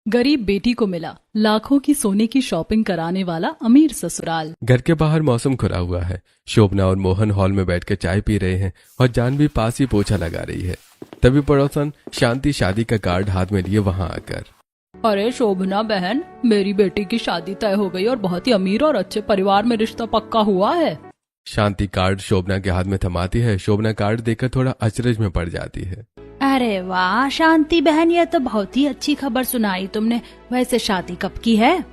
गरीब बेटी को मिला लाखों की सोने की शॉपिंग कराने वाला अमीर ससुराल। घर के बाहर मौसम खुला हुआ है। शोभना और मोहन हॉल में बैठकर चाय पी रहे हैं और जानवी पास ही पोछा लगा रही है। तभी पड़ोसन शांति शादी का कार्ड हाथ में लिए वहां आकर, अरे शोभना बहन, मेरी बेटी की शादी तय हो गई और बहुत ही अमीर और अच्छे परिवार में रिश्ता पक्का हुआ है। शांति कार्ड शोभना के हाथ में थमाती है। शोभना कार्ड देखकर थोड़ा अचरज में पड़ जाती है। अरे वाह शांति बहन, ये तो बहुत ही अच्छी खबर सुनाई तुमने। वैसे शादी कब की है?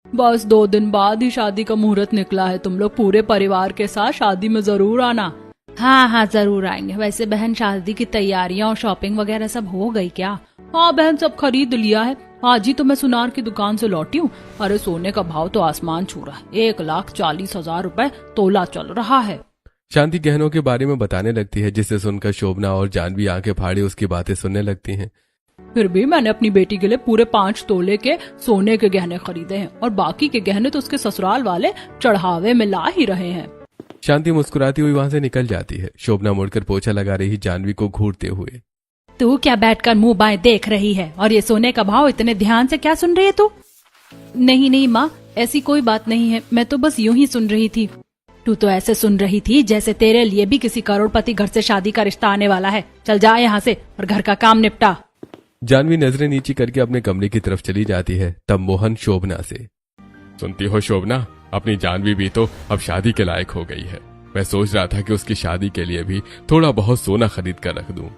बस 2 दिन बाद ही शादी का मुहूर्त निकला है। तुम लोग पूरे परिवार के साथ शादी में जरूर आना। हाँ हाँ जरूर आएंगे। वैसे बहन शादी की तैयारियां और शॉपिंग वगैरह सब हो गई क्या? हाँ बहन, सब खरीद लिया है। आज ही तो मैं सुनार की दुकान से लौटी हूँ। अरे सोने का भाव तो आसमान छू रहा है। 1,40,000 रुपए तोला चल रहा है। शांति गहनों के बारे में बताने लगती है, जिसे सुनकर शोभना और जानवी आंखें फाड़े उसकी बातें सुनने लगती हैं। फिर भी मैंने अपनी बेटी के लिए पूरे 5 तोले के सोने के गहने खरीदे हैं और बाकी के गहने तो उसके ससुराल वाले चढ़ावे में ला ही रहे हैं। शांति मुस्कुराती हुई वहां से निकल जाती है। शोभना मुड़कर पोछा लगा रही जानवी को घूरते हुए, तू क्या बैठकर मुंह बाएं देख रही है और ये सोने का भाव इतने ध्यान से क्या सुन रही है तू? नहीं नहीं माँ, ऐसी कोई बात नहीं है। मैं तो बस यूं ही सुन रही थी। तू तो ऐसे सुन रही थी जैसे तेरे लिए भी किसी करोड़पति घर से शादी का रिश्ता आने वाला है। चल जा यहाँ से और घर का काम निपटा। जानवी नजरें नीची करके अपने कमरे की तरफ चली जाती है। तब मोहन शोभना से, सुनती हो शोभना, अपनी जानवी भी तो अब शादी के लायक हो गई है। मैं सोच रहा था कि उसकी शादी के लिए भी थोड़ा बहुत सोना खरीद कर रख दूं।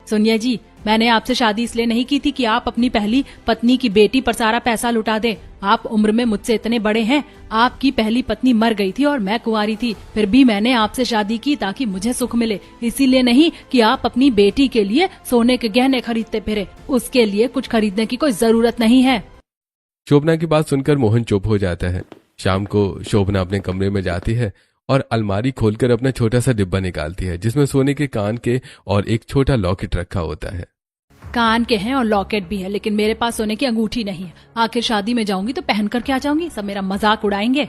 सुनिए जी, मैंने आपसे शादी इसलिए नहीं की थी कि आप अपनी पहली पत्नी की बेटी पर सारा पैसा लुटा दें। आप उम्र में मुझसे इतने बड़े हैं। आपकी पहली पत्नी मर गई थी और मैं कुंवारी थी। फिर भी मैंने आपसे शादी की ताकि मुझे सुख मिले, इसीलिए नहीं कि आप अपनी बेटी के लिए सोने के गहने खरीदते फिरे। उसके लिए कुछ खरीदने की कोई जरूरत नहीं है। शोभना की बात सुनकर मोहन चुप हो जाता है। शाम को शोभना अपने कमरे में जाती है और अलमारी खोलकर अपना छोटा सा डिब्बा निकालती है, जिसमें सोने के कान के और एक छोटा लॉकेट रखा होता है। कान के हैं और लॉकेट भी है, लेकिन मेरे पास सोने की अंगूठी नहीं है। आखिर शादी में जाऊंगी तो पहन कर क्या जाऊंगी? सब मेरा मजाक उड़ाएंगे।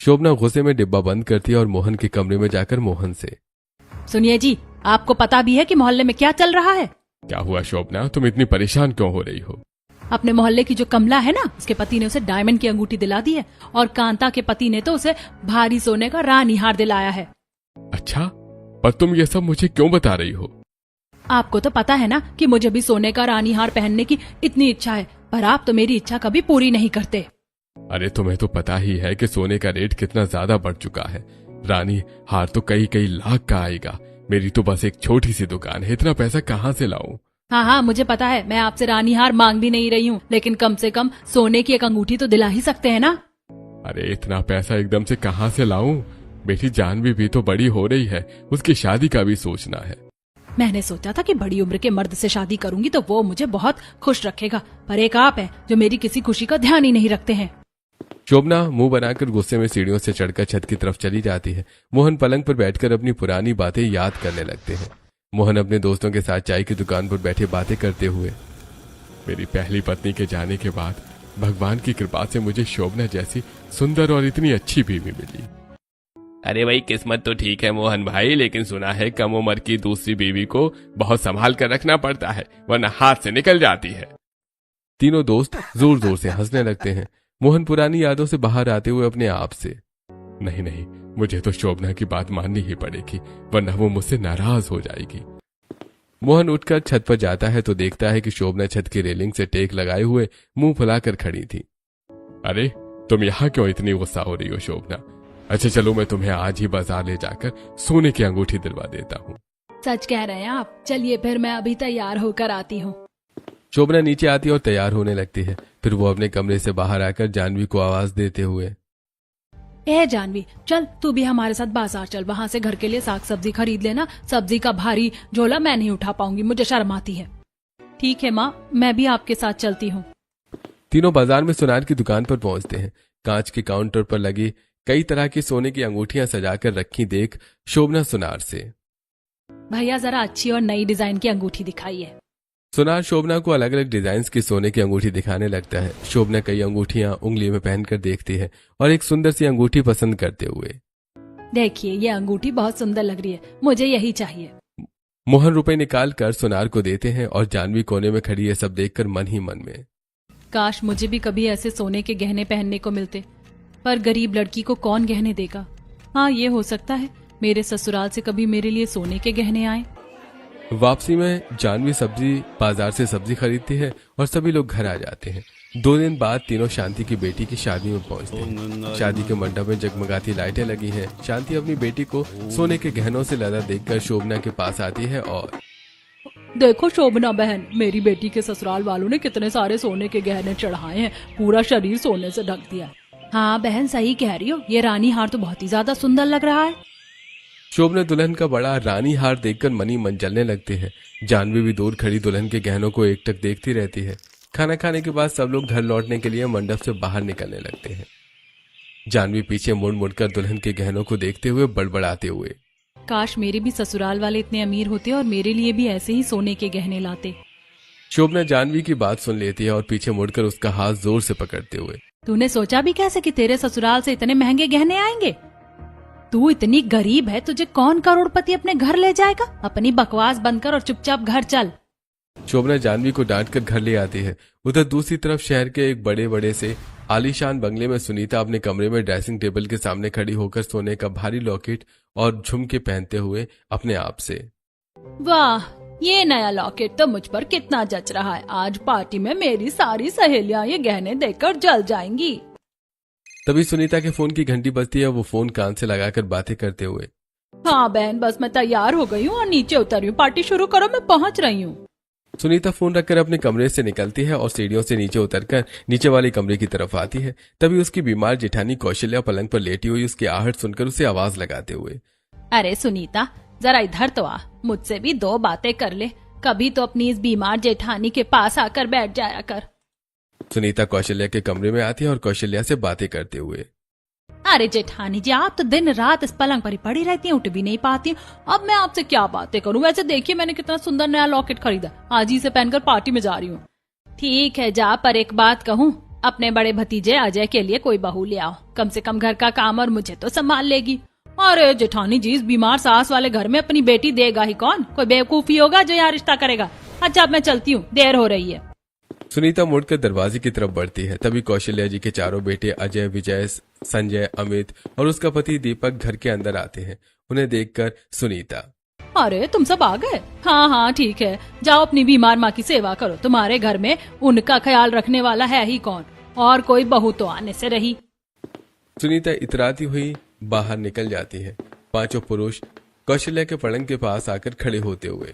शोभना गुस्से में डिब्बा बंद करती है और मोहन के कमरे में जाकर मोहन से, सुनिए जी, आपको पता भी है कि मोहल्ले में क्या चल रहा है? क्या हुआ शोभना, तुम इतनी परेशान क्यों हो रही हो? अपने मोहल्ले की जो कमला है ना, उसके पति ने उसे डायमंड की अंगूठी दिला दी है और कांता के पति ने तो उसे भारी सोने का रानी हार दिलाया है। अच्छा, पर तुम ये सब मुझे क्यों बता रही हो? आपको तो पता है ना कि मुझे भी सोने का रानी हार पहनने की इतनी इच्छा है, पर आप तो मेरी इच्छा कभी पूरी नहीं करते। अरे तुम्हें तो पता ही है कि सोने का रेट कितना ज्यादा बढ़ चुका है। रानी हार तो कई कई लाख का आएगा। मेरी तो बस एक छोटी सी दुकान है, इतना पैसा कहाँ से लाऊं? हाँ हाँ मुझे पता है, मैं आपसे रानी हार मांग भी नहीं रही हूँ, लेकिन कम से कम सोने की एक अंगूठी तो दिला ही सकते हैं ना। अरे इतना पैसा एकदम से कहाँ से लाऊं? बेटी जानवी भी तो बड़ी हो रही है, उसकी शादी का भी सोचना है। मैंने सोचा था कि बड़ी उम्र के मर्द से शादी करूंगी तो वो मुझे बहुत खुश रखेगा, पर एक आप है जो मेरी किसी खुशी का ध्यान ही नहीं रखते हैं। शोभना मुंह बनाकर गुस्से में सीढ़ियों से चढ़कर छत की तरफ चली जाती है। मोहन पलंग पर बैठकर अपनी पुरानी बातें याद करने लगते हैं। मोहन अपने दोस्तों के साथ चाय की दुकान पर बैठे बातें करते हुए, मेरी पहली पत्नी के जाने के बाद भगवान की कृपा से मुझे शोभना जैसी सुंदर और इतनी अच्छी बीवी मिली। अरे भाई किस्मत तो ठीक है मोहन भाई, लेकिन सुना है कम उम्र की दूसरी बीवी को बहुत संभाल कर रखना पड़ता है, वरना हाथ से निकल जाती है। तीनों दोस्त जोर जोर से हंसने लगते हैं। मोहन पुरानी यादों से बाहर आते हुए अपने आप से, नहीं नहीं, मुझे तो शोभना की बात माननी ही पड़ेगी, वरना वो मुझसे नाराज हो जाएगी। मोहन उठकर छत पर जाता है तो देखता है कि शोभना छत की रेलिंग से टेक लगाए हुए मुंह फुलाकर खड़ी थी। अरे तुम यहाँ क्यों इतनी गुस्सा हो रही हो शोभना? अच्छा चलो मैं तुम्हें आज ही बाजार ले जाकर सोने की अंगूठी दिलवा देता हूँ। सच कह रहे हैं आप? चलिए फिर मैं अभी तैयार होकर आती हूँ। शोभना नीचे आती और तैयार होने लगती है। फिर वो अपने कमरे से बाहर आकर जानवी को आवाज देते हुए, ए जानवी, चल तू भी हमारे साथ बाजार चल। वहाँ से घर के लिए साग सब्जी खरीद लेना। सब्जी का भारी झोला मैं नहीं उठा पाऊंगी, मुझे शर्म आती है। ठीक है माँ, मैं भी आपके साथ चलती हूँ। तीनों बाजार में सुनार की दुकान पर पहुंचते हैं। कांच के काउंटर पर लगी कई तरह की सोने की अंगूठियां सजाकर रखी देख शोभना सुनार से, भैया जरा अच्छी और नई डिजाइन की अंगूठी दिखाइए। सुनार शोभना को अलग अलग डिजाइन की सोने की अंगूठी दिखाने लगता है। शोभना कई अंगूठियां उंगली में पहनकर देखती है और एक सुंदर सी अंगूठी पसंद करते हुए, देखिए ये अंगूठी बहुत सुंदर लग रही है, मुझे यही चाहिए। मोहन रुपए निकाल कर सुनार को देते हैं और जानवी कोने में खड़ी है सब देखकर मन ही मन में, काश मुझे भी कभी ऐसे सोने के गहने पहनने को मिलते, पर गरीब लड़की को कौन गहने देगा। हाँ, ये हो सकता है मेरे ससुराल से कभी मेरे लिए सोने के गहने आए। वापसी में जानवी सब्जी बाजार से सब्जी खरीदती है और सभी लोग घर आ जाते हैं। 2 दिन बाद तीनों शांति की बेटी की शादी में पहुंचते हैं। शादी के मंडप में जगमगाती लाइटें लगी हैं। शांति अपनी बेटी को सोने के गहनों से लदा देखकर शोभना के पास आती है और देखो शोभना बहन, मेरी बेटी के ससुराल वालों ने कितने सारे सोने के गहने चढ़ाए हैं, पूरा शरीर सोने से ढक दिया है। हाँ बहन, सही कह रही हो, ये रानी हार तो बहुत ही ज्यादा सुंदर लग रहा है। शोभना दुल्हन का बड़ा रानी हार देखकर मनी मन जलने लगते हैं। जानवी भी दूर खड़ी दुल्हन के गहनों को एकटक देखती रहती है। खाना खाने के बाद सब लोग घर लौटने के लिए मंडप से बाहर निकलने लगते हैं। जानवी पीछे मुड़ मुड़कर दुल्हन के गहनों को देखते हुए बड़बड़ाते हुए, काश मेरे भी ससुराल वाले इतने अमीर होते और मेरे लिए भी ऐसे ही सोने के गहने लाते। शोभना जानवी की बात सुन लेती है और पीछे मुड़कर उसका हाथ जोर से पकड़ते हुए, तूने सोचा भी कैसे कि तेरे ससुराल से इतने महंगे गहने आएंगे? तू इतनी गरीब है, तुझे कौन करोड़पति अपने घर ले जाएगा? अपनी बकवास बंद कर और चुपचाप घर चल। शोभना जानवी को डांटकर घर ले आती है। उधर दूसरी तरफ शहर के एक बड़े बड़े से आलीशान बंगले में सुनीता अपने कमरे में ड्रेसिंग टेबल के सामने खड़ी होकर सोने का भारी लॉकेट और झुमके पहनते हुए अपने आप से, वाह, ये नया लॉकेट तो मुझ पर कितना जच रहा है। आज पार्टी में मेरी सारी सहेलियां ये गहने देखकर जल जाएंगी। तभी सुनीता के फोन की घंटी बजती है। वो फोन कान से लगाकर बातें करते हुए, हाँ बहन, बस मैं तैयार हो गई हूँ और नीचे उतरी हूँ, पार्टी शुरू करो, मैं पहुँच रही हूँ। सुनीता फोन रखकर अपने कमरे से निकलती है और सीढ़ियों से नीचे उतरकर नीचे वाले कमरे की तरफ आती है। तभी उसकी बीमार जेठानी कौशल्या पलंग पर लेटी हुई उसकी आहट सुनकर उसे आवाज लगाते हुए, अरे सुनीता, जरा इधर तो आ, मुझसे भी 2 बातें कर ले। कभी तो अपनी इस बीमार जेठानी के पास आकर बैठ जाया कर। सुनीता कौशल्या के कमरे में आती है और कौशल्या से बातें करते हुए, अरे जेठानी जी, आप तो दिन रात इस पलंग पर ही पड़ी रहती हैं, उठ भी नहीं पाती हैं। अब मैं आपसे क्या बातें करूं? वैसे देखिए मैंने कितना सुंदर नया लॉकेट खरीदा, आज ही से पहनकर पार्टी में जा रही हूँ। ठीक है जा, पर एक बात कहूँ, अपने बड़े भतीजे अजय के लिए कोई बहू ले आओ, कम से कम घर का काम और मुझे तो संभाल लेगी। अरे जेठानी जी, इस बीमार सास वाले घर में अपनी बेटी देगा ही कौन? कोई बेवकूफी होगा जो यहाँ रिश्ता करेगा। अच्छा अब मैं चलती हूँ, देर हो रही है। सुनीता मुड़कर दरवाजे की तरफ बढ़ती है। तभी कौशल्या जी के चारों बेटे अजय, विजय, संजय, अमित और उसका पति दीपक घर के अंदर आते हैं। उन्हें देखकर सुनीता, अरे तुम सब आ गए? हाँ हाँ ठीक है, जाओ अपनी बीमार माँ की सेवा करो। तुम्हारे घर में उनका ख्याल रखने वाला है ही कौन? और कोई बहू तो आने से रही। सुनीता इतराती हुई बाहर निकल जाती है। 5 पुरुष कौशल्या के पलंग के पास आकर खड़े होते हुए,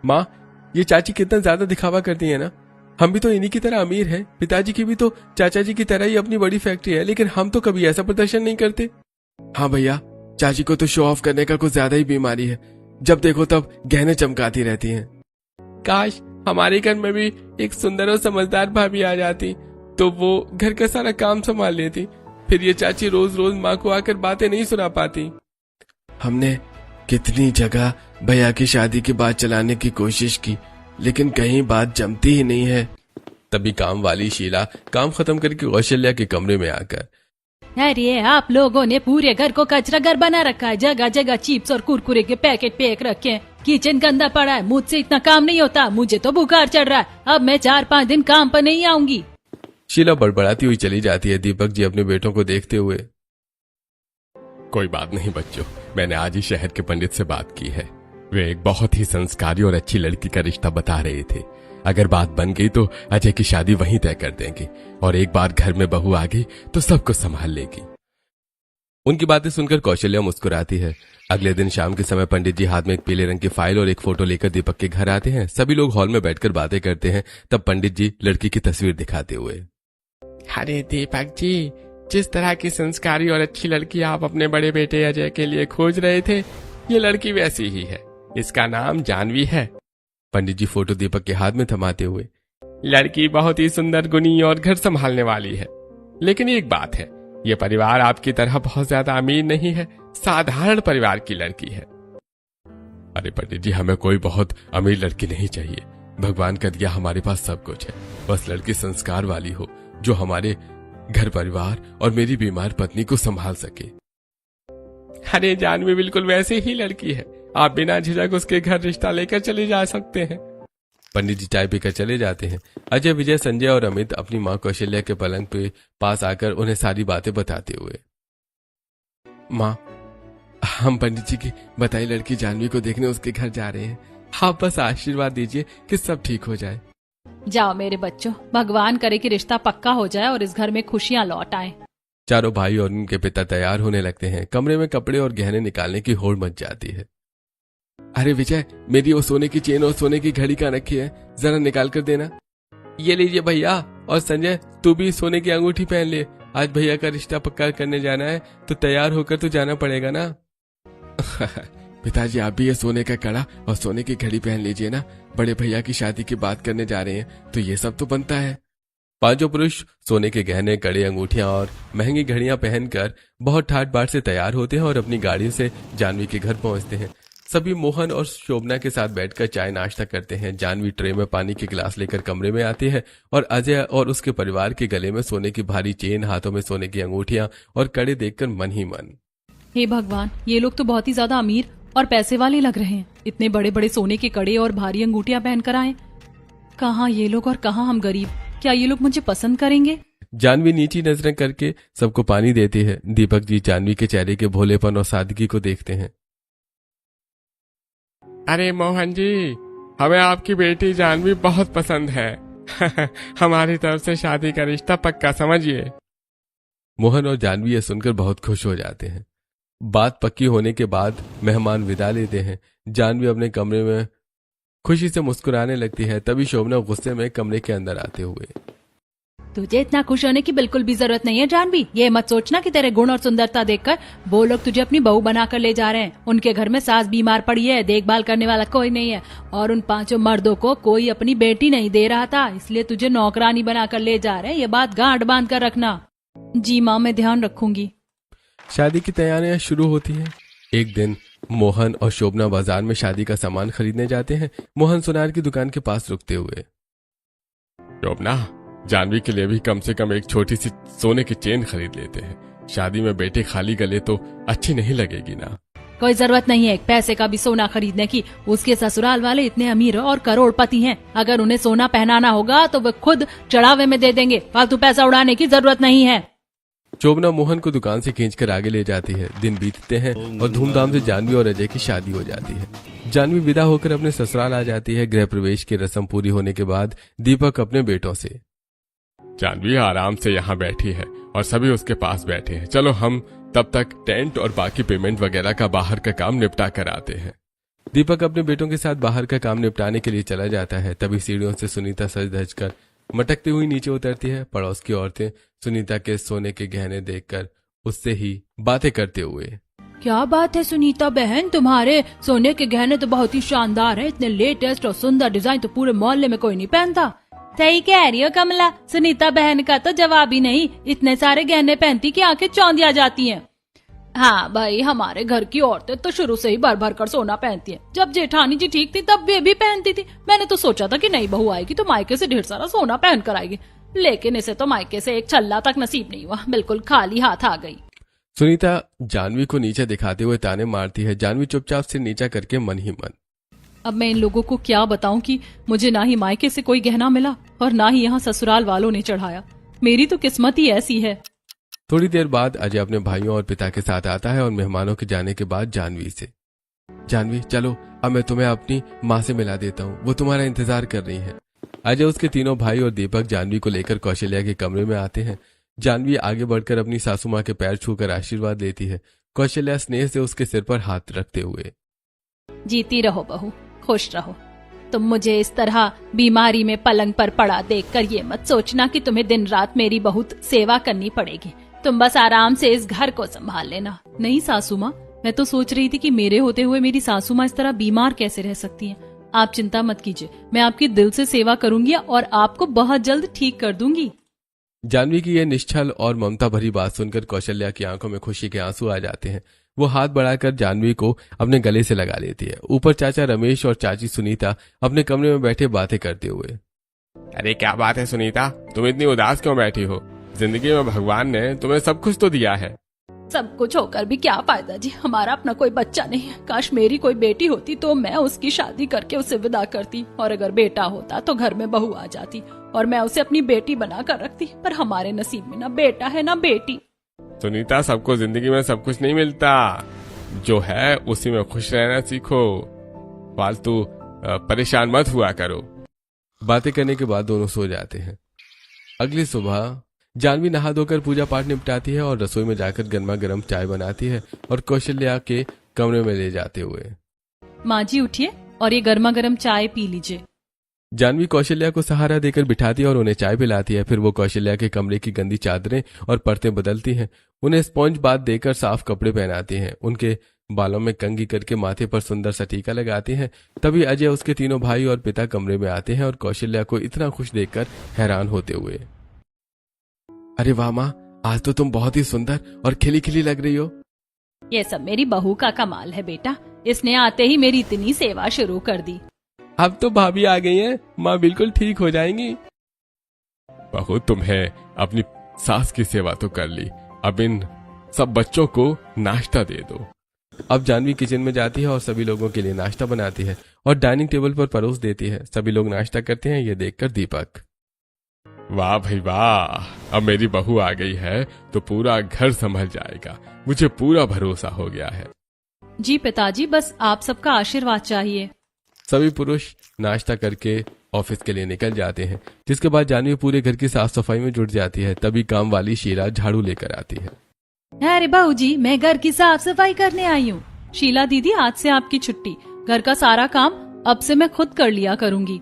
माँ, ये चाची कितना ज्यादा दिखावा करती है ना। हम भी तो इन्हीं की तरह अमीर हैं। पिताजी की भी तो चाचा जी की तरह ही अपनी बड़ी फैक्ट्री है, लेकिन हम तो कभी ऐसा प्रदर्शन नहीं करते। हाँ भैया, चाची को तो शो ऑफ करने का कुछ ज्यादा ही बीमारी है। जब देखो तब गहने चमकाती रहती हैं। काश हमारे घर में भी एक सुंदर और समझदार भाभी आ जाती तो वो घर का सारा काम संभाल लेती। फिर ये चाची रोज रोज माँ को आकर बातें नहीं सुना पाती। हमने कितनी जगह भैया की शादी की बात चलाने की कोशिश की, लेकिन कहीं बात जमती ही नहीं है। तभी काम वाली शीला काम खत्म करके कौशल्या के कमरे में आकर, अरे आप लोगों ने पूरे घर को कचरा घर बना रखा है, जगह जगह चिप्स और कुरकुरे के पैकेट फेंक रखे हैं, किचन गंदा पड़ा है, मुझसे इतना काम नहीं होता, मुझे तो बुखार चढ़ रहा है, अब मैं 4-5 दिन काम पर नहीं आऊंगी। शीला बड़बड़ाती हुई चली जाती है। दीपक जी अपने बेटों को देखते हुए, कोई बात नहीं बच्चों, मैंने आज ही शहर के पंडित से बात की है। वे एक बहुत ही संस्कारी और अच्छी लड़की का रिश्ता बता रहे थे। अगर बात बन गई तो अजय की शादी वहीं तय कर देंगे और एक बार घर में बहू आ गई तो सब कुछ संभाल लेगी। उनकी बातें सुनकर कौशल्या मुस्कुराती है। अगले दिन शाम के समय पंडित जी हाथ में एक पीले रंग की फाइल और एक फोटो लेकर दीपक के घर आते हैं। सभी लोग हॉल में बैठकर बातें करते हैं। तब पंडित जी लड़की की तस्वीर दिखाते हुए, अरे दीपक जी, जिस तरह की संस्कारी और अच्छी लड़की आप अपने बड़े बेटे अजय के लिए खोज रहे थे, ये लड़की वैसी ही है। इसका नाम जानवी है। पंडित जी फोटो दीपक के हाथ में थमाते हुए, लड़की बहुत ही सुंदर, गुणी और घर संभालने वाली है। लेकिन एक बात है, ये परिवार आपकी तरह बहुत ज्यादा अमीर नहीं है, साधारण परिवार की लड़की है। अरे पंडित जी, हमें कोई बहुत अमीर लड़की नहीं चाहिए। भगवान का दिया हमारे पास सब कुछ है। बस लड़की संस्कार वाली हो जो हमारे घर परिवार और मेरी बीमार पत्नी को संभाल सके। अरे जानवी बिल्कुल वैसे ही लड़की है, आप बिना झिझक उसके घर रिश्ता लेकर चले जा सकते हैं। पंडित जी चाय पीकर चले जाते हैं। अजय, विजय, संजय और अमित अपनी माँ कौशल्या के पलंग पे पास आकर उन्हें सारी बातें बताते हुए, माँ, हम पंडित जी की बताई लड़की जानवी को देखने उसके घर जा रहे हैं। आप बस आशीर्वाद दीजिए कि सब ठीक हो जाए। जाओ मेरे बच्चों, भगवान करे कि रिश्ता पक्का हो जाए और इस घर में खुशियां लौट आए। चारों भाई और उनके पिता तैयार होने लगते हैं। कमरे में कपड़े और गहने निकालने की होड़ मच जाती है। अरे विजय, मेरी वो सोने की चेन और सोने की घड़ी कहाँ रखी है, जरा निकाल कर देना। ये लीजिए भैया। और संजय, तू भी सोने की अंगूठी पहन ले। आज भैया का रिश्ता पक्का करने जाना है तो तैयार होकर तो जाना पड़ेगा ना। पिताजी, आप भी ये सोने का कड़ा और सोने की घड़ी पहन लीजिए ना। बड़े भैया की शादी की बात करने जा रहे हैं तो ये सब तो बनता है। पांचों पुरुष सोने के गहने, कड़े, अंगूठियां और महंगी घड़ियां पहनकर बहुत ठाट बाट से तैयार होते हैं और अपनी गाड़ियों से जानवी के घर पहुंचते हैं। सभी मोहन और शोभना के साथ बैठकर चाय नाश्ता करते हैं। जानवी ट्रे में पानी के गिलास लेकर कमरे में आती है और अजय और उसके परिवार के गले में सोने की भारी चेन, हाथों में सोने की अंगूठियां और कड़े देखकर मन ही मन, हे भगवान, ये लोग तो बहुत ही ज्यादा अमीर और पैसे वाले लग रहे हैं। इतने बड़े बड़े सोने के कड़े और भारी अंगूठियां पहनकर आए। कहाँ ये लोग और कहाँ हम गरीब। क्या ये लोग मुझे पसंद करेंगे? जानवी नीची नजरें करके सबको पानी देती है। दीपक जी जानवी के चेहरे के भोलेपन और सादगी को देखते हैं। अरे मोहन जी, हमें आपकी बेटी जानवी बहुत पसंद है। हमारी तरफ से शादी का रिश्ता पक्का समझिए। मोहन और जानवी ये सुनकर बहुत खुश हो जाते हैं। बात पक्की होने के बाद मेहमान विदा लेते हैं। जानवी अपने कमरे में खुशी से मुस्कुराने लगती है। तभी शोभना गुस्से में कमरे के अंदर आते हुए, तुझे इतना खुश होने की बिल्कुल भी जरूरत नहीं है जानवी। ये मत सोचना कि तेरे गुण और सुंदरता देखकर वो लोग तुझे अपनी बहू बनाकर ले जा रहे हैं। उनके घर में सास बीमार पड़ी है, देखभाल करने वाला कोई नहीं है और उन पांचों मर्दों को कोई अपनी बेटी नहीं दे रहा था, इसलिए तुझे नौकरानी बनाकर ले जा रहे हैं। ये बात गांठ बांध कर रखना। जी माँ, मैं ध्यान रखूंगी। शादी की तैयारियां शुरू होती हैं। एक दिन मोहन और शोभना बाजार में शादी का सामान खरीदने जाते हैं। मोहन सुनार की दुकान के पास रुकते हुए, शोभना, जानवी के लिए भी कम से कम एक छोटी सी सोने की चेन खरीद लेते हैं। शादी में बेटे खाली गले तो अच्छी नहीं लगेगी ना। कोई जरूरत नहीं है एक पैसे का भी सोना खरीदने की। उसके ससुराल वाले इतने अमीर और करोड़पति हैं, अगर उन्हें सोना पहनाना होगा तो वे खुद चढ़ावे में दे देंगे। फालतू पैसा उड़ाने की जरूरत नहीं है। शोभना मोहन को दुकान से खींचकर आगे ले जाती है। दिन बीतते हैं और धूमधाम से जानवी और अजय की शादी हो जाती है। जानवी विदा होकर अपने ससुराल आ जाती है। गृह प्रवेश की रस्म पूरी होने के बाद दीपक अपने बेटों से, जानवी आराम से यहाँ बैठी है और सभी उसके पास बैठे हैं। चलो हम तब तक टेंट और बाकी पेमेंट वगैरह का बाहर का काम निपटा कर आते हैं। दीपक अपने बेटों के साथ बाहर का काम निपटाने के लिए चला जाता है। तभी सीढ़ियों से सुनीता सज धज कर मटकती हुई नीचे उतरती है। पड़ोस की औरतें सुनीता के सोने के गहने देखकर उससे ही बातें करते हुए, क्या बात है सुनीता बहन, तुम्हारे सोने के गहने तो बहुत ही शानदार है। इतने लेटेस्ट और सुंदर डिजाइन तो पूरे मोहल्ले में कोई नहीं पहनता। सही कह रही हो कमला, सुनीता बहन का तो जवाब ही नहीं। इतने सारे गहने पहनती कि आंखें चौंधी आ जाती हैं। हाँ भाई, हमारे घर की औरतें तो शुरू से ही भर भर कर सोना पहनती हैं। जब जेठानी जी ठीक थी तब वे भी पहनती थी। मैंने तो सोचा था कि नई बहू आएगी तो मायके से ढेर सारा सोना पहन कर आएगी, लेकिन इसे तो मायके से एक छल्ला तक नसीब नहीं हुआ। बिल्कुल खाली हाथ आ गई। सुनीता जानवी को नीचे दिखाते हुए ताने मारती है। जानवी चुपचाप से नीचा करके मन ही मन, अब मैं इन लोगों को क्या बताऊं कि मुझे ना ही मायके से कोई गहना मिला और ना ही यहाँ ससुराल वालों ने चढ़ाया। मेरी तो किस्मत ही ऐसी है। थोड़ी देर बाद अजय अपने भाइयों और पिता के साथ आता है और मेहमानों के जाने के बाद जानवी से, जानवी चलो अब मैं तुम्हें अपनी माँ से मिला देता हूँ, वो तुम्हारा इंतजार कर रही है। अजय, उसके तीनों भाई और दीपक जानवी को लेकर कौशल्या के कमरे में आते हैं। जानवी आगे बढ़कर अपनी सासू माँ के पैर छूकर आशीर्वाद लेती है। कौशल्या स्नेह से उसके सिर पर हाथ रखते हुए, जीती रहो बहू, खुश रहो। तुम मुझे इस तरह बीमारी में पलंग पर पड़ा देखकर ये मत सोचना कि तुम्हें दिन रात मेरी बहुत सेवा करनी पड़ेगी। तुम बस आराम से इस घर को संभाल लेना। नहीं सासू माँ, मैं तो सोच रही थी कि मेरे होते हुए मेरी सासू माँ इस तरह बीमार कैसे रह सकती हैं। आप चिंता मत कीजिए, मैं आपकी दिल से सेवा करूंगी और आपको बहुत जल्द ठीक कर दूंगी। जानवी की यह निश्चल और ममता भरी बात सुनकर कौशल्या की आंखों में खुशी के आंसू आ जाते हैं। वो हाथ बढ़ाकर जानवी को अपने गले से लगा लेती है। ऊपर चाचा रमेश और चाची सुनीता अपने कमरे में बैठे बातें करते हुए, अरे क्या बात है सुनीता, तुम इतनी उदास क्यों बैठी हो? जिंदगी में भगवान ने तुम्हें सब कुछ तो दिया है। सब कुछ होकर भी क्या फायदा जी, हमारा अपना कोई बच्चा नहीं है। काश मेरी कोई बेटी होती तो मैं उसकी शादी करके उसे विदा करती, और अगर बेटा होता तो घर में बहू आ जाती और मैं उसे अपनी बेटी बना कर रखती। पर हमारे नसीब में ना बेटा है ना बेटी। सुनीता, सबको जिंदगी में सब कुछ नहीं मिलता, जो है उसी में खुश रहना सीखो, फालतू परेशान मत हुआ करो। बातें करने के बाद दोनों सो जाते हैं। अगली सुबह जानवी नहा धोकर पूजा पाठ निपटाती है और रसोई में जाकर गर्मा गर्म चाय बनाती है और कौशल्या के कमरे में ले जाते हुए, माँ जी उठिए और ये गर्मा गर्म चाय पी लीजिए। जानवी कौशल्या को सहारा देकर बिठाती है और उन्हें चाय पिलाती है। फिर वो कौशल्या के कमरे की गंदी चादरें और परतें बदलती हैं, उन्हें स्पॉन्ज बाथ देकर साफ कपड़े पहनाती हैं, उनके बालों में कंघी करके माथे पर सुंदर सा टीका लगाती हैं। तभी अजय, उसके तीनों भाई और पिता कमरे में आते हैं और कौशल्या को इतना खुश देखकर हैरान होते हुए, अरे वाह माँ, आज तो तुम बहुत ही सुंदर और खिली खिली लग रही हो। ये सब मेरी बहू का कमाल है बेटा, इसने आते ही मेरी इतनी सेवा शुरू कर दी। अब तो भाभी आ गई हैं, माँ बिल्कुल ठीक हो जाएंगी। बहू, तुम्हें अपनी सास की सेवा तो कर ली, अब इन सब बच्चों को नाश्ता दे दो। अब जानवी किचन में जाती है और सभी लोगों के लिए नाश्ता बनाती है और डाइनिंग टेबल पर परोस देती है। सभी लोग नाश्ता करते हैं, ये देखकर दीपक, वाह भाई वाह, अब मेरी बहू आ गई है तो पूरा घर संभल जाएगा, मुझे पूरा भरोसा हो गया है। जी पिताजी, बस आप सबका आशीर्वाद चाहिए। सभी पुरुष नाश्ता करके ऑफिस के लिए निकल जाते हैं, जिसके बाद जानवी पूरे घर की साफ सफाई में जुट जाती है। तभी काम वाली शीला झाड़ू लेकर आती है। अरे बहू जी, मैं घर की साफ सफाई करने आई हूँ। शीला दीदी, आज से आपकी छुट्टी, घर का सारा काम अब से मैं खुद कर लिया करूंगी।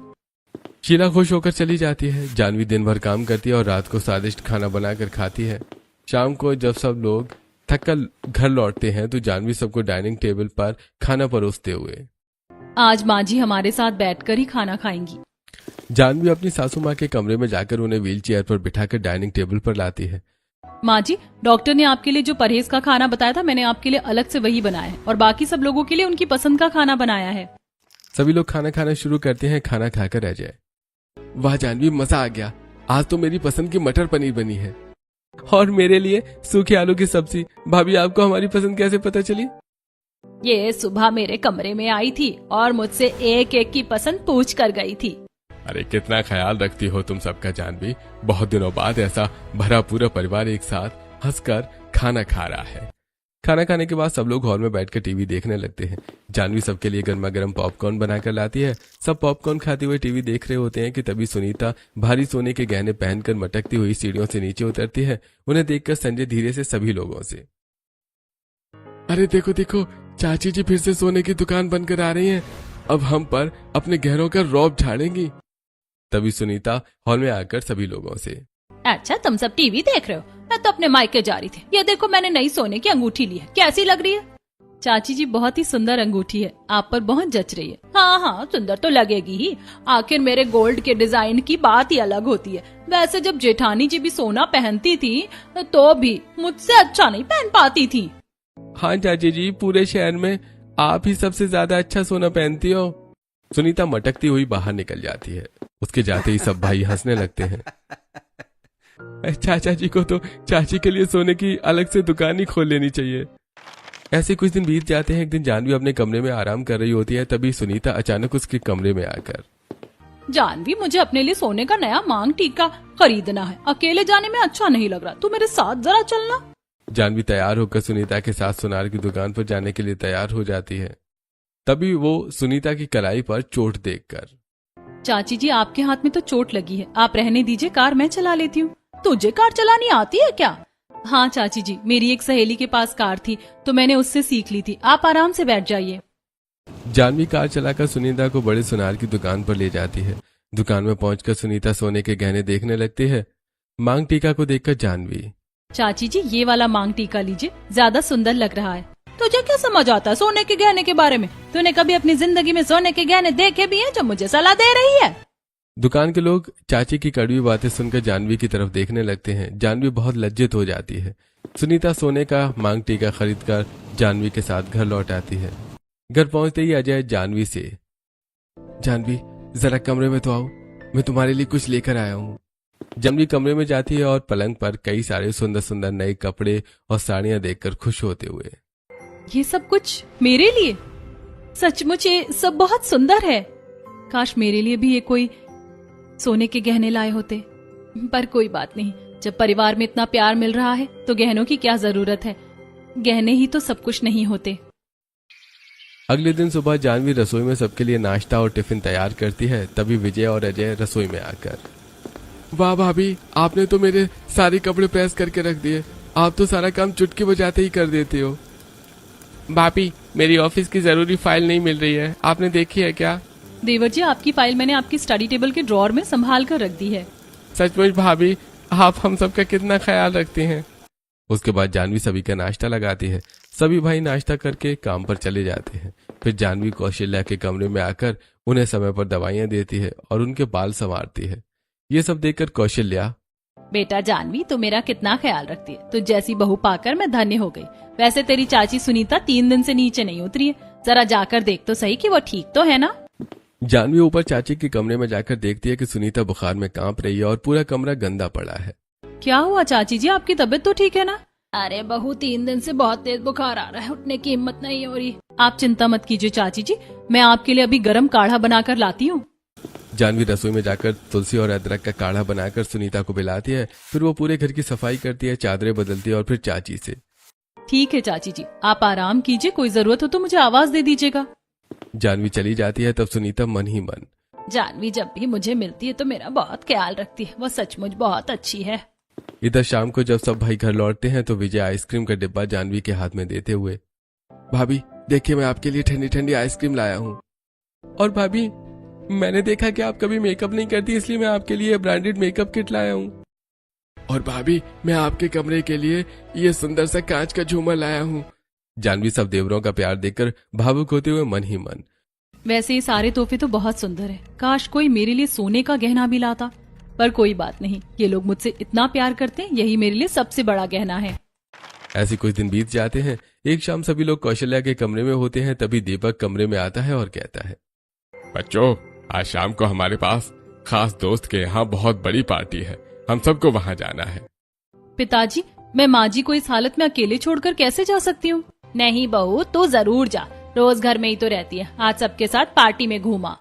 शीला खुश होकर चली जाती है। जानवी दिन भर काम करती है और रात को स्वादिष्ट खाना बनाकर खाती है। शाम को जब सब लोग थककर घर लौटते हैं तो जानवी सबको डाइनिंग टेबल पर खाना परोसते हुए, आज माँ जी हमारे साथ बैठकर ही खाना खाएंगी। जानवी अपनी सासू माँ के कमरे में जाकर उन्हें व्हील चेयर पर बिठाकर डाइनिंग टेबल पर लाती है। माँ जी, डॉक्टर ने आपके लिए जो परहेज का खाना बताया था, मैंने आपके लिए अलग से वही बनाया है और बाकी सब लोगों के लिए उनकी पसंद का खाना बनाया है। सभी लोग खाना खाना शुरू करते हैं। खाना खाकर रह जाए, वाह जानवी, मजा आ गया, आज तो मेरी पसंद की मटर पनीर बनी है और मेरे लिए सूखे आलू की सब्जी। भाभी, आपको हमारी पसंद कैसे पता चली? ये सुबह मेरे कमरे में आई थी और मुझसे एक एक की पसंद पूछ कर गई थी। अरे कितना ख्याल रखती हो तुम सबका जानवी, बहुत दिनों बाद ऐसा भरा पूरा परिवार एक साथ हंसकर खाना खा रहा है। खाना खाने के बाद सब लोग हॉल में बैठकर टीवी देखने लगते हैं। जानवी सबके लिए गर्मा गर्म पॉपकॉर्न बनाकर लाती है। सब पॉपकॉर्न खाते हुए टीवी देख रहे होते हैं कि तभी सुनीता भारी सोने के गहने पहनकर मटकती हुई सीढ़ियों से नीचे उतरती है। उन्हें देखकर संजय धीरे से सभी लोगों से, अरे देखो देखो, चाची जी फिर से सोने की दुकान बनकर आ रही हैं, अब हम पर अपने गहनों का रौब झाड़ेंगी। तभी सुनीता हॉल में आकर सभी लोगों से, अच्छा, तुम सब टीवी देख रहे हो, मैं तो अपने मायके जा रही थी। ये देखो, मैंने नई सोने की अंगूठी ली है, कैसी लग रही है? चाची जी, बहुत ही सुंदर अंगूठी है, आप पर बहुत जच रही है। हाँ हाँ, सुंदर तो लगेगी ही, आखिर मेरे गोल्ड के डिजाइन की बात ही अलग होती है। वैसे जब जेठानी जी भी सोना पहनती थी तो भी मुझसे अच्छा नहीं पहन पाती थी। हाँ चाची जी, पूरे शहर में आप ही सबसे ज्यादा अच्छा सोना पहनती हो। सुनीता मटकती हुई बाहर निकल जाती है। उसके जाते ही सब भाई हंसने लगते हैं। चाचा जी को तो चाची के लिए सोने की अलग से दुकान ही खोल लेनी चाहिए। ऐसे कुछ दिन बीत जाते हैं। एक दिन जानवी अपने कमरे में आराम कर रही होती है, तभी सुनीता अचानक उसके कमरे में आकर, जानवी, मुझे अपने लिए सोने का नया मांग टीका खरीदना है, अकेले जाने में अच्छा नहीं लग रहा, तू मेरे साथ जरा चलना। जानवी तैयार होकर सुनीता के साथ सुनार की दुकान पर जाने के लिए तैयार हो जाती है। तभी वो सुनीता की कलाई पर चोट देखकर, चाची जी, आपके हाथ में तो चोट लगी है, आप रहने दीजिए, कार मैं चला लेती हूँ। तुझे कार चलानी आती है क्या? हाँ चाची जी, मेरी एक सहेली के पास कार थी तो मैंने उससे सीख ली थी, आप आराम से बैठ जाइए। जानवी कार चलाकर सुनीता को बड़े सुनार की दुकान पर ले जाती है। दुकान में पहुंचकर सुनीता सोने के गहने देखने लगती है। मांग टीका को देखकर जानवी, चाची जी, ये वाला मांग टीका लीजिए, ज्यादा सुंदर लग रहा है। तुझे क्या समझ आता है सोने के गहने के बारे में? तूने कभी अपनी जिंदगी में सोने के गहने देखे भी हैं जो मुझे सलाह दे रही है? दुकान के लोग चाची की कड़वी बातें सुनकर जानवी की तरफ देखने लगते हैं। जानवी बहुत लज्जित हो जाती है। सुनीता सोने का मांग टीका खरीदकर जानवी के साथ घर लौट आती है। घर पहुंचते ही अजय जानवी से, जानवी जरा कमरे में तो आओ, मैं तुम्हारे लिए कुछ लेकर आया हूँ। जानवी कमरे में जाती है और पलंग पर कई सारे सुंदर सुंदर नए कपड़े और साड़ियां देखकर खुश होते हुए। ये सब कुछ मेरे लिए? सचमुच ये सब बहुत सुंदर है। काश मेरे लिए भी ये कोई सोने के गहने लाए होते। पर कोई बात नहीं, जब परिवार में इतना प्यार मिल रहा है तो गहनों की क्या जरूरत है। गहने ही तो सब कुछ नहीं होते। अगले दिन सुबह जानवी रसोई में सबके लिए नाश्ता और टिफिन तैयार करती है। तभी विजय और अजय रसोई में आकर, वाह भाभी, आपने तो मेरे सारे कपड़े प्रेस करके रख दिए। आप तो सारा काम चुटकी बजाते ही कर देते हो। भाभी, मेरी ऑफिस की जरूरी फाइल नहीं मिल रही है, आपने देखी है क्या? देवर जी, आपकी फाइल मैंने आपकी स्टडी टेबल के ड्रॉर में संभाल कर रख दी है। सचमुच भाभी, आप हम सबका कितना ख्याल रखती हैं। उसके बाद जानवी सभी का नाश्ता लगाती है। सभी भाई नाश्ता करके काम पर चले जाते हैं। फिर जानवी कौशल्या के कमरे में आकर उन्हें समय पर दवाइयां देती है और उनके बाल संवारती है। ये सब देखकर कौशल्या, बेटा जानवी, तो मेरा कितना ख्याल रखती है। तो जैसी बहू पाकर मैं धन्य हो गई। वैसे तेरी चाची सुनीता 3 दिन से नीचे नहीं उतरी है। जरा जाकर देख तो सही कि वो ठीक तो है ना। जानवी ऊपर चाची के कमरे में जाकर देखती है कि सुनीता बुखार में कांप रही है और पूरा कमरा गंदा पड़ा है। क्या हुआ चाची जी, आपकी तबीयत तो ठीक है ना? अरे बहू, 3 दिन से बहुत तेज बुखार आ रहा है, उठने की हिम्मत नहीं हो रही। आप चिंता मत कीजिए चाची जी, मैं आपके लिए अभी गर्म काढ़ा बनाकर लाती हूँ। जानवी रसोई में जाकर तुलसी और अदरक का काढ़ा बनाकर सुनीता को पिलाती है। फिर वो पूरे घर की सफाई करती है, चादरें बदलती है और फिर चाची से, ठीक है चाची जी, आप आराम कीजिए, कोई जरूरत हो तो मुझे आवाज दे दीजिएगा। जानवी चली जाती है। तब सुनीता मन ही मन, जानवी जब भी मुझे मिलती है तो मेरा बहुत ख्याल रखती है। वो सचमुच बहुत अच्छी है। इधर शाम को जब सब भाई घर लौटते हैं तो विजय आइसक्रीम का डिब्बा जानवी के हाथ में देते हुए, भाभी देखिए, मैं आपके लिए ठंडी ठंडी आइसक्रीम लाया हूँ। और भाभी, मैंने देखा कि आप कभी मेकअप नहीं करती, इसलिए मैं आपके लिए ब्रांडेड मेकअप किट लाया हूँ। और भाभी, मैं आपके कमरे के लिए ये सुंदर सा कांच का झूमर लाया हूँ। जानवी सब देवरों का प्यार देखकर भावुक होते हुए मन ही मन, वैसे ये सारे तोहफे तो बहुत सुंदर है। काश कोई मेरे लिए सोने का गहना भी लाता। पर कोई बात नहीं, ये लोग मुझसे इतना प्यार करते हैं, यही मेरे लिए सबसे बड़ा गहना है। ऐसे कुछ दिन बीत जाते हैं। एक शाम सभी लोग कौशल्या के कमरे में होते हैं। तभी दीपक कमरे में आता है और कहता है, बच्चों, आज शाम को हमारे पास खास दोस्त के यहाँ बहुत बड़ी पार्टी है, हम सबको वहाँ जाना है। पिताजी, मैं माँ जी को इस हालत में अकेले छोड़कर कैसे जा सकती हूँ? नहीं बहू, तो जरूर जा, रोज घर में ही तो रहती है, आज सबके साथ पार्टी में घूमा।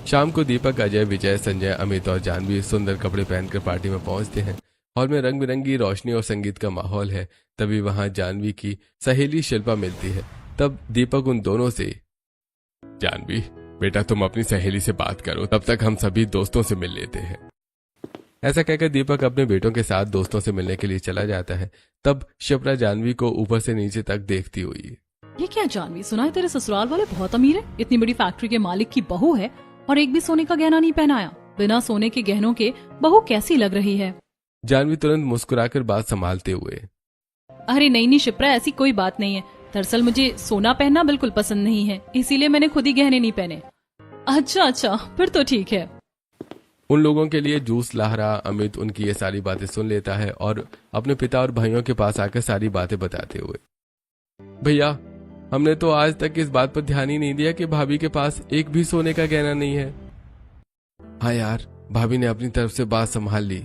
शाम को दीपक, अजय, विजय, संजय, अमित और जानवी सुंदर कपड़े पहनकर पार्टी में पहुंचते हैं। हॉल में रंग बिरंगी रोशनी और संगीत का माहौल है। तभी वहां जानवी की सहेली शिल्पा मिलती है। तब दीपक उन दोनों से, जानवी बेटा, तुम अपनी सहेली से बात करो, तब तक हम सभी दोस्तों से मिल लेते हैं। ऐसा कहकर दीपक अपने बेटों के साथ दोस्तों से मिलने के लिए चला जाता है। तब शिप्रा जानवी को ऊपर से नीचे तक देखती हुई, ये क्या जानवी, सुना है तेरे ससुराल वाले बहुत अमीर है, इतनी बड़ी फैक्ट्री के मालिक की बहू है और एक भी सोने का गहना नहीं पहनाया। बिना सोने के गहनों के बहू कैसी लग रही है? जानवी तुरंत मुस्कुराकर बात संभालते हुए, अरे नहीं शिप्रा, ऐसी कोई बात नहीं है। दरअसल मुझे सोना पहनना बिल्कुल पसंद नहीं है, इसीलिए मैंने खुद ही गहने नहीं पहने। अच्छा, फिर तो ठीक है। उन लोगों के लिए जूस ला रहा अमित उनकी ये सारी बातें सुन लेता है और अपने पिता और भाइयों के पास आकर सारी बातें बताते हुए, भैया, हमने तो आज तक इस बात पर ध्यान ही नहीं दिया कि भाभी के पास एक भी सोने का गहना नहीं है। हाँ यार, भाभी ने अपनी तरफ से बात संभाल ली,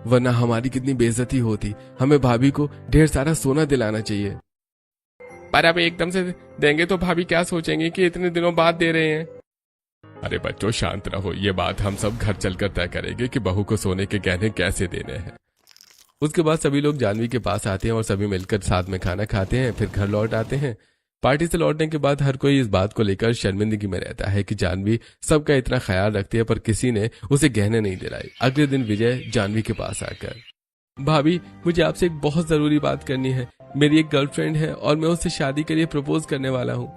वरना हमारी कितनी बेइज्जती होती। हमें भाभी को ढेर सारा सोना दिलाना चाहिए। पर अब एकदम से देंगे तो भाभी क्या सोचेंगे कि इतने दिनों बाद दे रहे हैं। अरे बच्चों, शांत रहो, ये बात हम सब घर चलकर तय करेंगे कि बहू को सोने के गहने कैसे देने हैं। उसके बाद सभी लोग जानवी के पास आते हैं और सभी मिलकर साथ में खाना खाते हैं। फिर घर लौट आते हैं। पार्टी से लौटने के बाद हर कोई इस बात को लेकर शर्मिंदगी में रहता है कि जानवी सबका इतना ख्याल रखती है पर किसी ने उसे गहने नहीं दिलाए। अगले दिन विजय जानवी के पास आकर, भाभी, मुझे आपसे एक बहुत जरूरी बात करनी है। मेरी एक गर्लफ्रेंड है और मैं उससे शादी के लिए प्रपोज करने वाला हूँ,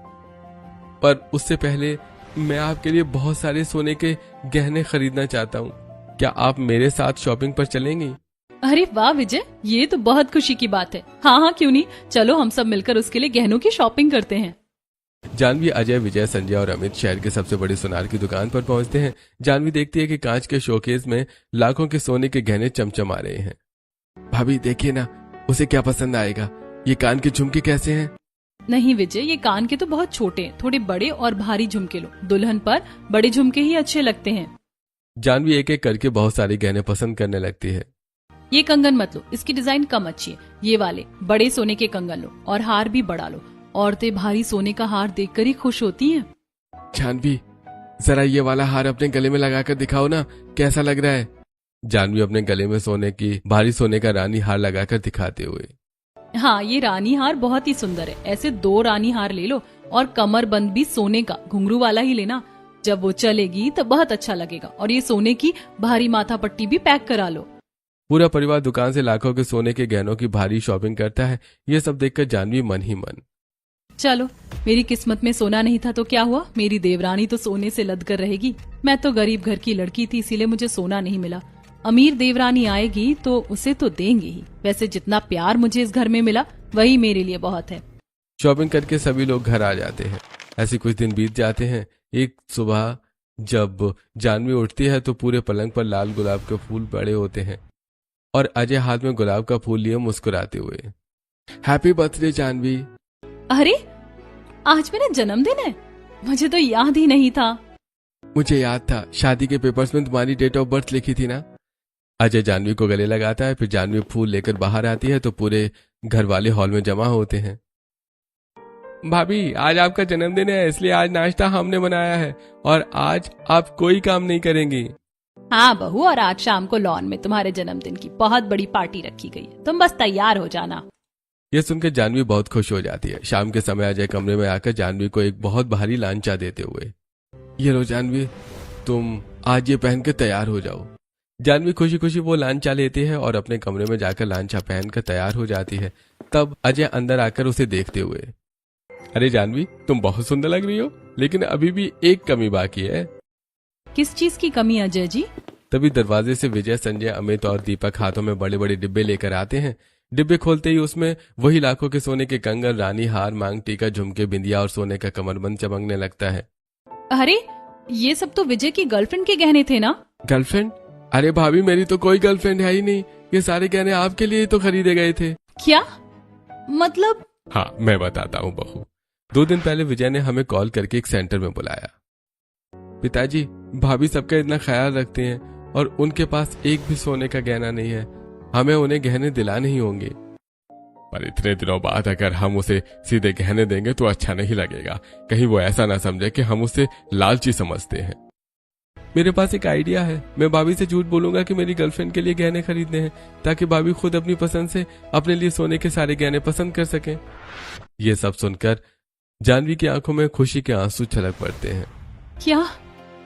पर उससे पहले मैं आपके लिए बहुत सारे सोने के गहने खरीदना चाहता हूँ। क्या आप मेरे साथ शॉपिंग पर चलेंगी? अरे वाह विजय, ये तो बहुत खुशी की बात है। हाँ, क्यों नहीं, चलो हम सब मिलकर उसके लिए गहनों की शॉपिंग करते हैं। जानवी, अजय, विजय, संजय और अमित शहर के सबसे बड़ी सुनार की दुकान पर पहुंचते हैं। जानवी देखती है कि कांच के शोकेस में लाखों के सोने के गहने चमचमा रहे हैं। भाभी देखिए ना, उसे क्या पसंद आएगा। ये कान के झुमके कैसे हैं? नहीं विजय, ये कान के तो बहुत छोटे हैं, थोड़े बड़े और भारी झुमके लो। दुल्हन पर बड़े झुमके ही अच्छे लगते हैं। जानवी एक एक करके बहुत सारे गहने पसंद करने लगती है। ये कंगन मत लो, इसकी डिजाइन कम अच्छी है। ये वाले बड़े सोने के कंगन लो और हार भी बड़ा लो। औरतें भारी सोने का हार देखकर ही खुश होती हैं। जानवी जरा ये वाला हार अपने गले में लगाकर दिखाओ ना, कैसा लग रहा है। जानवी अपने गले में भारी सोने का रानी हार लगाकर दिखाते हुए, हाँ, ये रानी हार बहुत ही सुंदर है। ऐसे 2 रानी हार ले लो और कमर बंद भी सोने का घुंघरू वाला ही लेना। जब वो चलेगी तो बहुत अच्छा लगेगा। और ये सोने की भारी माथा पट्टी भी पैक करा लो। पूरा परिवार दुकान से लाखों के सोने के गहनों की भारी शॉपिंग करता है। ये सब देखकर जानवी मन ही मन, चलो, मेरी किस्मत में सोना नहीं था तो क्या हुआ, मेरी देवरानी तो सोने से लद कर रहेगी। मैं तो गरीब घर की लड़की थी, इसीलिए मुझे सोना नहीं मिला। अमीर देवरानी आएगी तो उसे तो देंगे ही। वैसे जितना प्यार मुझे इस घर में मिला वही मेरे लिए बहुत है। शॉपिंग करके सभी लोग घर आ जाते हैं। ऐसे कुछ दिन बीत जाते हैं। एक सुबह जब जानवी उठती है तो पूरे पलंग पर लाल गुलाब के फूल पड़े होते हैं और अजय हाथ में गुलाब का फूल लिए मुस्कुराते हुए, हैप्पी बर्थडे जानवी। अरे, आज मेरा जन्मदिन है, मुझे तो याद ही नहीं था। मुझे याद था, शादी के पेपर्स में तुम्हारी डेट ऑफ बर्थ लिखी थी ना। अजय जानवी को गले लगाता है। फिर जानवी फूल लेकर बाहर आती है तो पूरे घर वाले हॉल में जमा होते हैं। भाभी आज आपका जन्मदिन है, इसलिए आज नाश्ता हमने बनाया है और आज आप कोई काम नहीं करेंगी। हाँ बहू, और आज शाम को लॉन में तुम्हारे जन्मदिन की बहुत बड़ी पार्टी रखी गई है, तुम बस तैयार हो जाना। यह सुनकर जानवी बहुत खुश हो जाती है। शाम के समय अजय कमरे में आकर जानवी को एक बहुत भारी लांचा देते हुए, ये लो जानवी, तुम आज ये पहन के तैयार हो जाओ। जानवी खुशी खुशी वो लांचा लेती है और अपने कमरे में जाकर लांचा पहनकर तैयार हो जाती है। तब अजय अंदर आकर उसे देखते हुए, अरे जानवी, तुम बहुत सुंदर लग रही हो, लेकिन अभी भी एक कमी बाकी है। किस चीज की कमी अजय जी? तभी दरवाजे से विजय, संजय, अमित और दीपक हाथों में बड़े बड़े डिब्बे लेकर आते हैं। डिब्बे खोलते ही उसमें वही लाखों के सोने के कंगन, रानी हार, मांग टीका, झुमके, बिंदिया और सोने का कमरबंद चमकने लगता है। अरे, ये सब तो विजय की गर्लफ्रेंड के गहने थे ना? गर्लफ्रेंड? अरे भाभी, मेरी तो कोई गर्लफ्रेंड है ही नहीं। ये सारे गहने आपके लिए तो खरीदे गए थे। क्या मतलब? हाँ, मैं बताता हूँ बहू। 2 दिन पहले विजय ने हमें कॉल करके एक सेंटर में बुलाया। पिताजी, भाभी सबका इतना ख्याल रखते हैं और उनके पास एक भी सोने का गहना नहीं है। हमें उन्हें गहने दिलाने ही होंगे। पर इतने दिनों बाद अगर हम उसे सीधे गहने देंगे तो अच्छा नहीं लगेगा। कहीं वो ऐसा ना समझे कि हम उसे लालची समझते हैं। मेरे पास एक आइडिया है। मैं भाभी से झूठ बोलूंगा कि मेरी गर्लफ्रेंड के लिए गहने खरीदने हैं, ताकि भाभी खुद अपनी पसंद से अपने लिए सोने के सारे गहने पसंद कर सकें। ये सब सुनकर जानवी की आंखों में खुशी के आंसू छलक पड़ते हैं। क्या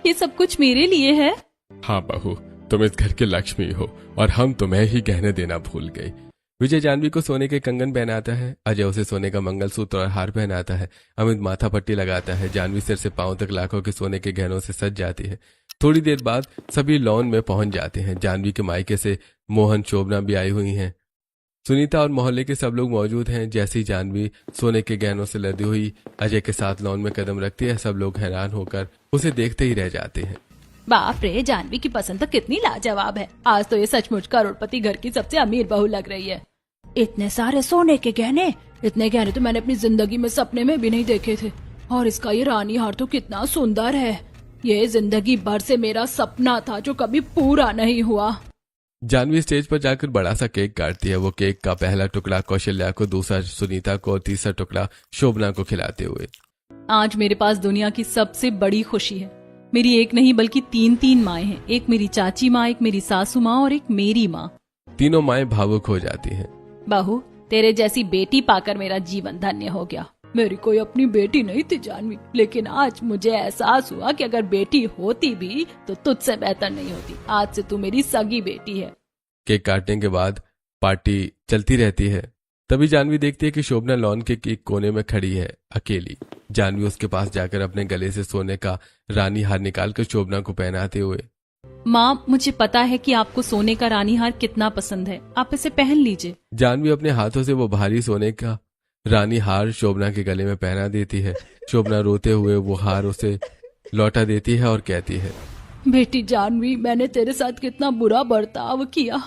ये सब कुछ मेरे लिए है? हाँ बहू, तुम इस घर की लक्ष्मी हो और हम तुम्हें ही गहने देना भूल गए। विजय जानवी को सोने के कंगन पहनाता है। अजय उसे सोने का मंगलसूत्र और हार पहनाता है। अमित माथा पट्टी लगाता है। जानवी सिर से पांव तक लाखों के सोने के गहनों से सज जाती है। थोड़ी देर बाद सभी लॉन में पहुंच जाते हैं। जानवी के मायके से मोहन, शोभना भी आई हुई हैं। सुनीता और मोहल्ले के सब लोग मौजूद हैं। जैसे ही जानवी सोने के गहनों से लदी हुई अजय के साथ लॉन में कदम रखती है, सब लोग हैरान होकर उसे देखते ही रह जाते हैं। बाप रे, जानवी की पसंद तो कितनी लाजवाब है। आज तो ये सचमुच करोड़पति घर की सबसे अमीर बहू लग रही है। इतने सारे सोने के गहने, इतने गहने तो मैंने अपनी जिंदगी में सपने में भी नहीं देखे थे। और इसका ये रानी हार तो कितना सुंदर है। ये जिंदगी भर से मेरा सपना था जो कभी पूरा नहीं हुआ। जानवी स्टेज पर जाकर बड़ा सा केक काटती है। वो केक का पहला टुकड़ा कौशल्या को, दूसरा सुनीता को और तीसरा टुकड़ा शोभना को खिलाते हुए, आज मेरे पास दुनिया की सबसे बड़ी खुशी है। मेरी एक नहीं बल्कि 3 माएँ हैं। एक मेरी चाची माँ, एक मेरी सासू माँ और एक मेरी माँ। तीनों माएं भावुक हो जाती हैं। बहू, तेरे जैसी बेटी पाकर मेरा जीवन धन्य हो गया। मेरी कोई अपनी बेटी नहीं थी जानवी, लेकिन आज मुझे एहसास हुआ कि अगर बेटी होती भी तो तुझसे बेहतर नहीं होती। आज से तू मेरी सगी बेटी है। केक काटने के बाद पार्टी चलती रहती है। तभी जानवी देखती है कि शोभना लॉन के एक कोने में खड़ी है, अकेली। जानवी उसके पास जाकर अपने गले से सोने का रानी हार निकालकर शोभना को पहनाते हुए, माँ, मुझे पता है कि आपको सोने का रानी हार कितना पसंद है, आप इसे पहन लीजिए। जानवी अपने हाथों से वो भारी सोने का रानी हार शोभना के गले में पहना देती है। शोभना रोते हुए वो हार उसे लौटा देती है और कहती है, बेटी जानवी, मैंने तेरे साथ कितना बुरा बर्ताव किया।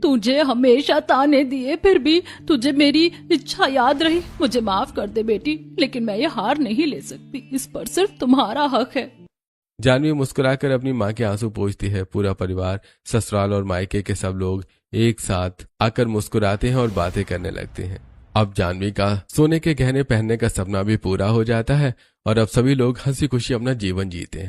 तुझे हमेशा ताने दिए, फिर भी तुझे मेरी इच्छा याद रही। मुझे माफ कर दे बेटी, लेकिन मैं ये हार नहीं ले सकती। इस पर सिर्फ तुम्हारा हक है। जानवी मुस्कुराकर अपनी माँ के आंसू पोंछती है। पूरा परिवार, ससुराल और मायके के सब लोग एक साथ आकर मुस्कुराते हैं और बातें करने लगते हैं। अब जानवी का सोने के गहने पहनने का सपना भी पूरा हो जाता है और अब सभी लोग हंसी खुशी अपना जीवन जीते हैं।